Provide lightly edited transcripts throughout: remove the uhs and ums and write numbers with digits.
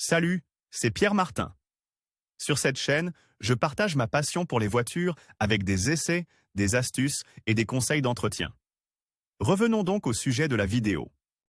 Salut, c'est Pierre Martin. Sur cette chaîne, je partage ma passion pour les voitures avec des essais, des astuces et des conseils d'entretien. Revenons donc au sujet de la vidéo.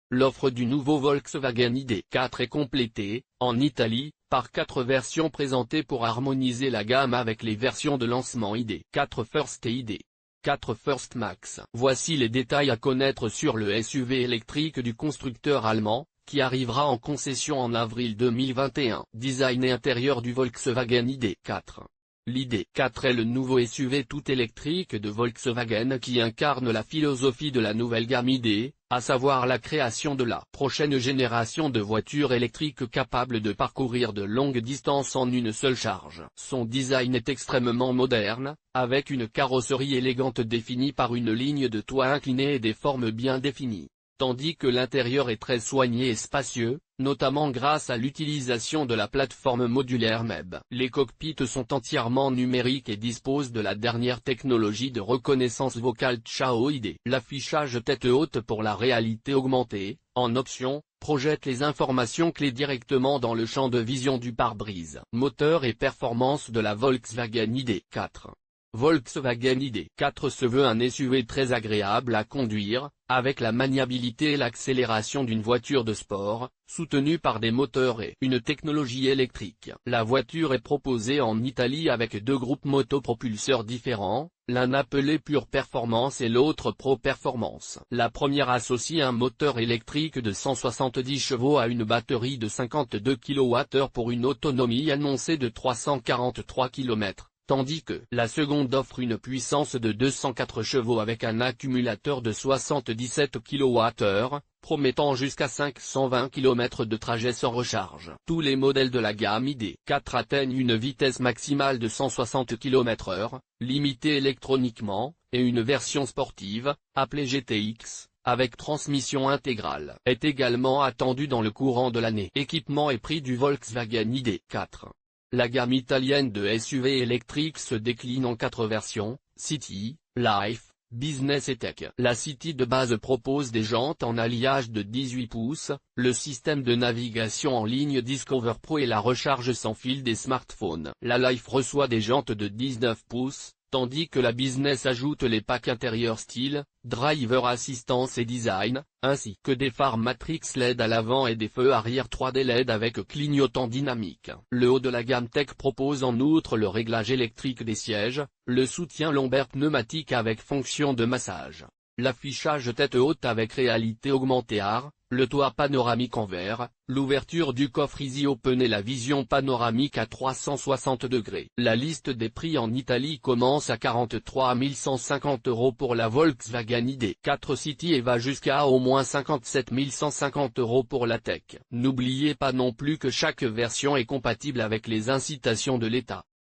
L'offre du nouveau Volkswagen ID.4 est complétée, en Italie, par 4 versions présentées pour harmoniser la gamme avec les versions de lancement ID.4 First et ID.4 First Max. Voici les détails à connaître sur le SUV électrique du constructeur allemand, qui arrivera en concession en avril 2021. Design et intérieur du Volkswagen ID.4. L'ID.4 est le nouveau SUV tout électrique de Volkswagen qui incarne la philosophie de la nouvelle gamme ID, à savoir la création de la prochaine génération de voitures électriques capables de parcourir de longues distances en une seule charge. Son design est extrêmement moderne, avec une carrosserie élégante définie par une ligne de toit inclinée et des formes bien définies, tandis que l'intérieur est très soigné et spacieux, notamment grâce à l'utilisation de la plateforme modulaire MEB. Les cockpits sont entièrement numériques et disposent de la dernière technologie de reconnaissance vocale Xiao ID. L'affichage tête haute pour la réalité augmentée, en option, projette les informations clés directement dans le champ de vision du pare-brise. Moteur et performance de la Volkswagen ID.4. Volkswagen ID.4 se veut un SUV très agréable à conduire, avec la maniabilité et l'accélération d'une voiture de sport, soutenue par des moteurs et une technologie électrique. La voiture est proposée en Italie avec 2 groupes motopropulseurs différents, l'un appelé Pure Performance et l'autre Pro Performance. La première associe un moteur électrique de 170 chevaux à une batterie de 52 kWh pour une autonomie annoncée de 343 km. Tandis que la seconde offre une puissance de 204 chevaux avec un accumulateur de 77 kWh, promettant jusqu'à 520 km de trajet sans recharge. Tous les modèles de la gamme ID.4 atteignent une vitesse maximale de 160 km/h, limitée électroniquement, et une version sportive, appelée GTX, avec transmission intégrale, est également attendue dans le courant de l'année. Équipement et prix du Volkswagen ID.4. La gamme italienne de SUV électriques se décline en 4 versions, City, Life, Business et Tech. La City de base propose des jantes en alliage de 18 pouces, le système de navigation en ligne Discover Pro et la recharge sans fil des smartphones. La Life reçoit des jantes de 19 pouces, tandis que la Business ajoute les packs intérieurs style, Driver Assistance et Design, ainsi que des phares Matrix LED à l'avant et des feux arrière 3D LED avec clignotant dynamique. Le haut de la gamme Tech propose en outre le réglage électrique des sièges, le soutien lombaire pneumatique avec fonction de massage, l'affichage tête haute avec réalité augmentée AR, le toit panoramique en verre, l'ouverture du coffre Easy Open et la vision panoramique à 360 degrés. La liste des prix en Italie commence à 43 150 € pour la Volkswagen ID.4 City et va jusqu'à au moins 57 150 € pour la Tech. N'oubliez pas non plus que chaque version est compatible avec les incitations de l'État.